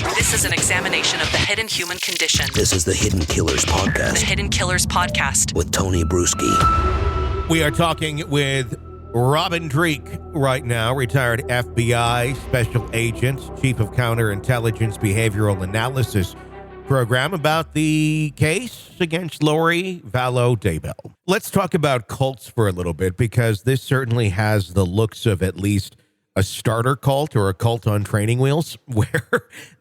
This is an examination of the hidden human condition. This is the Hidden Killers Podcast. The Hidden Killers Podcast. With Tony Bruschi. We are talking with Robin Dreek right now, retired FBI special agent, chief of counterintelligence behavioral analysis program, about the case against Lori Vallow Daybell. Let's talk about cults for a little bit, because this certainly has the looks of at least a starter cult or a cult on training wheels, where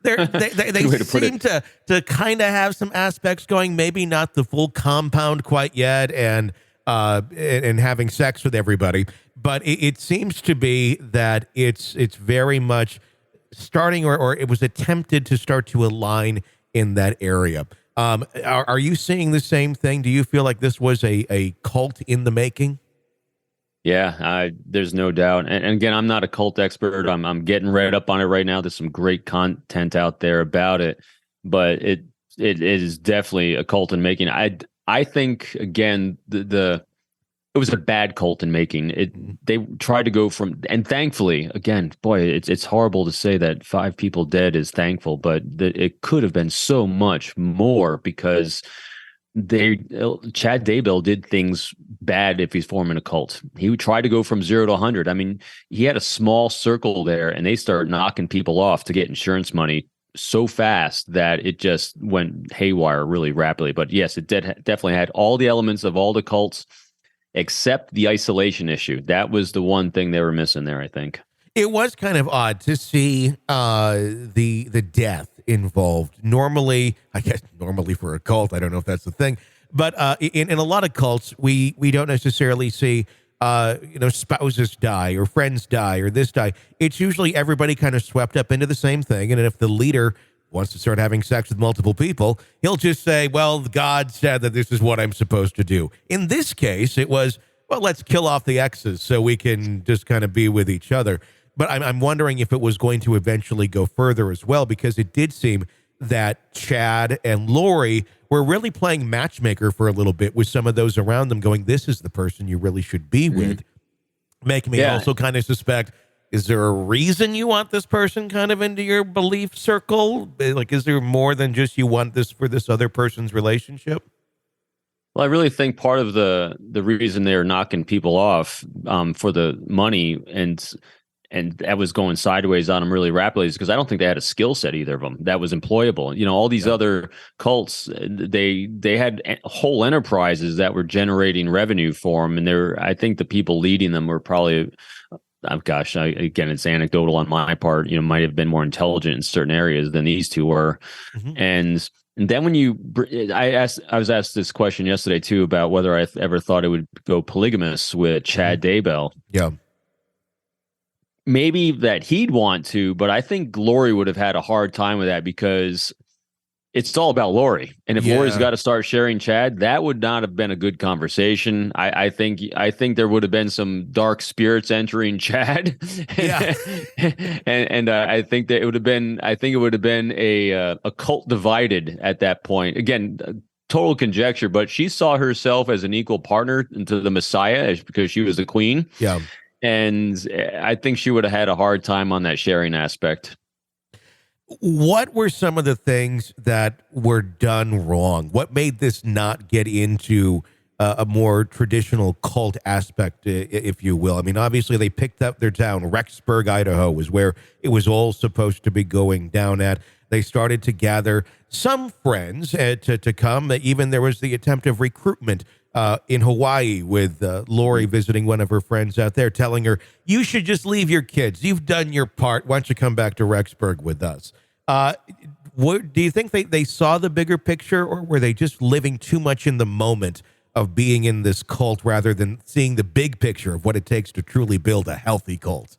they seem to kind of have some aspects going, maybe not the full compound quite yet, and having sex with everybody. But it seems to be that it's very much starting, or it was attempted to start to align in that area. Are you seeing the same thing? Do you feel like this was a cult in the making? Yeah, there's no doubt. And again, I'm not a cult expert. I'm getting read up on it right now. There's some great content out there about it, but it is definitely a cult in making. I think, again, it was a bad cult in making. They tried to go from, and thankfully, again, boy, it's horrible to say that 5 people dead is thankful, but it could have been so much more, because Chad Daybell did things bad if he's forming a cult. He tried to go from 0 to 100. I mean, he had a small circle there, and they started knocking people off to get insurance money so fast that it just went haywire really rapidly. But yes, it definitely had all the elements of all the cults, except the isolation issue. That was the one thing they were missing there, I think. It was kind of odd to see the death involved. Normally for a cult, I don't know if that's the thing, but in a lot of cults, we don't necessarily see spouses die or friends die or this die. It's usually everybody kind of swept up into the same thing, and if the leader wants to start having sex with multiple people, he'll just say, well, God said that this is what I'm supposed to do. In this case, it was, well, let's kill off the exes so we can just kind of be with each other. But I'm wondering if it was going to eventually go further as well, because it did seem that Chad and Lori were really playing matchmaker for a little bit with some of those around them, going, this is the person you really should be with. Making me also kind of suspect, is there a reason you want this person kind of into your belief circle? Like, is there more than just you want this for this other person's relationship? Well, I really think part of the reason they're knocking people off for the money and that was going sideways on them really rapidly is because I don't think they had a skill set, either of them, that was employable. You know, all these other cults, they had whole enterprises that were generating revenue for them, and I think the people leading them were probably, again, it's anecdotal on my part, might have been more intelligent in certain areas than these two were. And then I was asked this question yesterday too about whether I ever thought it would go polygamous with Chad Daybell. Yeah. Maybe that he'd want to, but I think Lori would have had a hard time with that, because it's all about Lori. And if Lori's got to start sharing Chad, that would not have been a good conversation. I think there would have been some dark spirits entering Chad. Yeah. and I think that it would have been a cult divided at that point. Again, total conjecture, but she saw herself as an equal partner to the Messiah because she was the queen. Yeah. And I think she would have had a hard time on that sharing aspect. What were some of the things that were done wrong? What made this not get into a more traditional cult aspect, if you will? I mean, obviously they picked up their town. Rexburg, Idaho was where it was all supposed to be going down at. They started to gather some friends to come. Even there was the attempt of recruitment in Hawaii with Lori visiting one of her friends out there, telling her, you should just leave your kids. You've done your part. Why don't you come back to Rexburg with us? Do you think they saw the bigger picture, or were they just living too much in the moment of being in this cult rather than seeing the big picture of what it takes to truly build a healthy cult?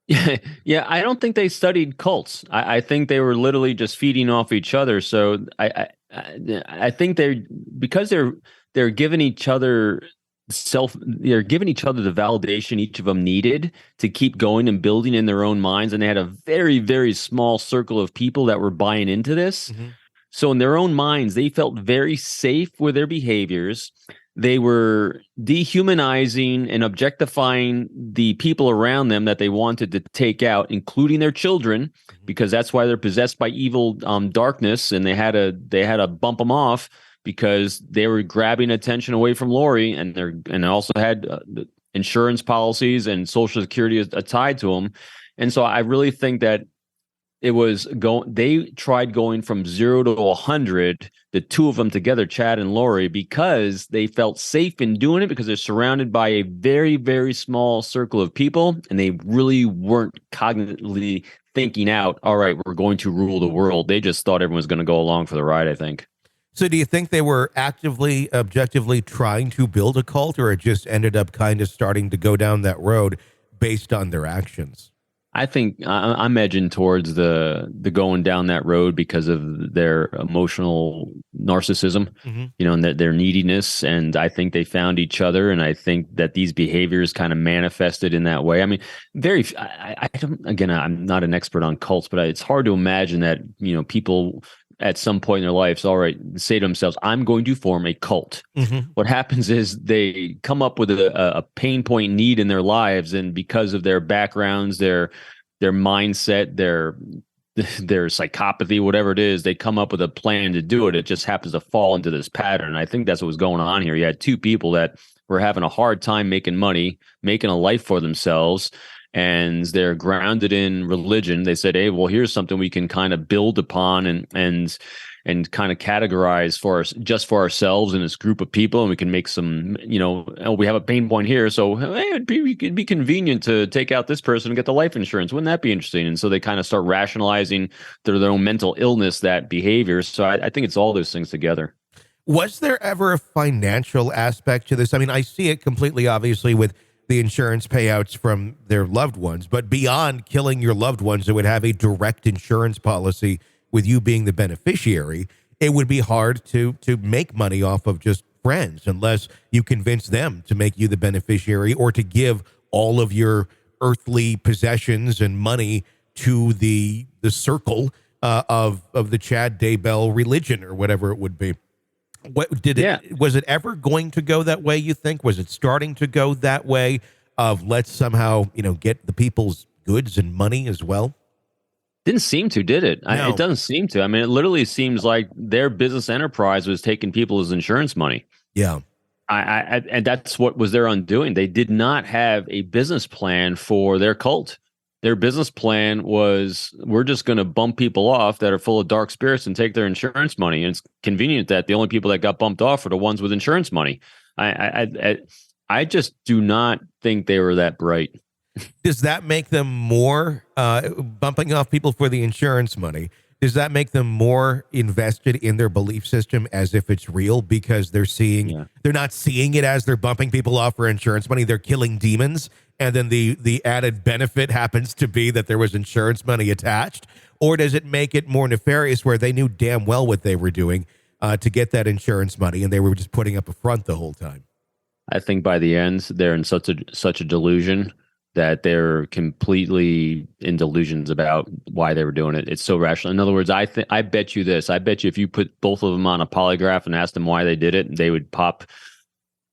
Yeah, I don't think they studied cults. I think they were literally just feeding off each other. So I think they're giving each other they're giving each other the validation each of them needed to keep going and building in their own minds. And they had a very, very small circle of people that were buying into this. So in their own minds, they felt very safe with their behaviors. they were dehumanizing and objectifying the people around them that they wanted to take out, including their children, because that's why they're possessed by evil darkness, and they had to bump them off because they were grabbing attention away from Lori, and they also had insurance policies and Social Security tied to them. And so I really think that they tried going from 0 to 100, the two of them together, Chad and Lori, because they felt safe in doing it, because they're surrounded by a very, very small circle of people, and they really weren't cognitively thinking out, all right, we're going to rule the world. They just thought everyone was going to go along for the ride, I think. So do you think they were actively, objectively trying to build a cult, or it just ended up kind of starting to go down that road based on their actions? I think I'm edging towards the going down that road because of their emotional narcissism, and their neediness. And I think they found each other. And I think that these behaviors kind of manifested in that way. I mean, I don't, again, I'm not an expert on cults, but it's hard to imagine that, people at some point in their lives, all right, say to themselves, I'm going to form a cult. What happens is they come up with a pain point need in their lives, and because of their backgrounds, their mindset, their psychopathy, whatever it is, they come up with a plan to do it. It just happens to fall into this pattern. I think that's what was going on here. You had two people that were having a hard time making money, making a life for themselves, and they're grounded in religion. They said, hey, well, here's something we can kind of build upon and kind of categorize just for ourselves in this group of people. And we can make some, we have a pain point here. So hey, it'd be convenient to take out this person and get the life insurance. Wouldn't that be interesting? And so they kind of start rationalizing their own mental illness, that behavior. So I think it's all those things together. Was there ever a financial aspect to this? I mean, I see it completely, obviously, with the insurance payouts from their loved ones, but beyond killing your loved ones, it would have a direct insurance policy with you being the beneficiary. It would be hard to make money off of just friends unless you convince them to make you the beneficiary, or to give all of your earthly possessions and money to the circle of the Chad Daybell religion, or whatever it would be. Was it ever going to go that way, you think? Was it starting to go that way of let's somehow, get the people's goods and money as well? Didn't seem to, did it? No. It doesn't seem to. I mean, it literally seems like their business enterprise was taking people's insurance money. Yeah. And that's what was their undoing. They did not have a business plan for their cult. Their business plan was, we're just going to bump people off that are full of dark spirits and take their insurance money. And it's convenient that the only people that got bumped off are the ones with insurance money. I just do not think they were that bright. Does that make them more bumping off people for the insurance money? Does that make them more invested in their belief system as if it's real, because they're not seeing it as they're bumping people off for insurance money? They're killing demons. And then the added benefit happens to be that there was insurance money attached? Or does it make it more nefarious, where they knew damn well what they were doing to get that insurance money, and they were just putting up a front the whole time? I think by the end, they're in such a delusion that they're completely in delusions about why they were doing it. It's so rational. In other words, I bet you this. I bet you if you put both of them on a polygraph and asked them why they did it, they would pop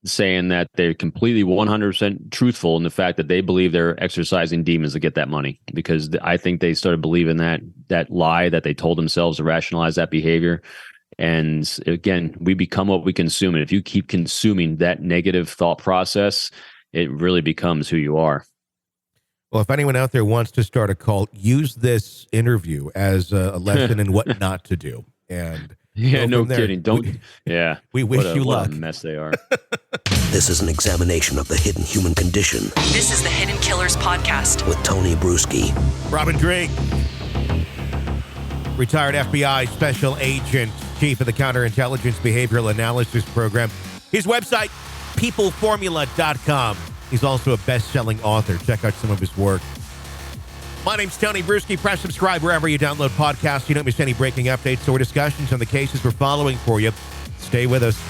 saying that they're completely 100% truthful in the fact that they believe they're exercising demons to get that money. Because I think they started believing that lie that they told themselves to rationalize that behavior. And again, we become what we consume. And if you keep consuming that negative thought process, it really becomes who you are. Well, if anyone out there wants to start a cult, use this interview as a lesson in what not to do. And yeah, no kidding. We wish you luck. What a mess they are. This is an examination of the hidden human condition This is the Hidden Killers Podcast. with Tony Bruschi. Robin Drake, retired FBI special agent, chief of the Counterintelligence Behavioral Analysis Program. His website, peopleformula.com. He's also a best-selling author. Check out some of his work. My name's Tony Bruschi. Press subscribe wherever you download podcasts. You don't miss any breaking updates or discussions on the cases we're following for you. Stay with us.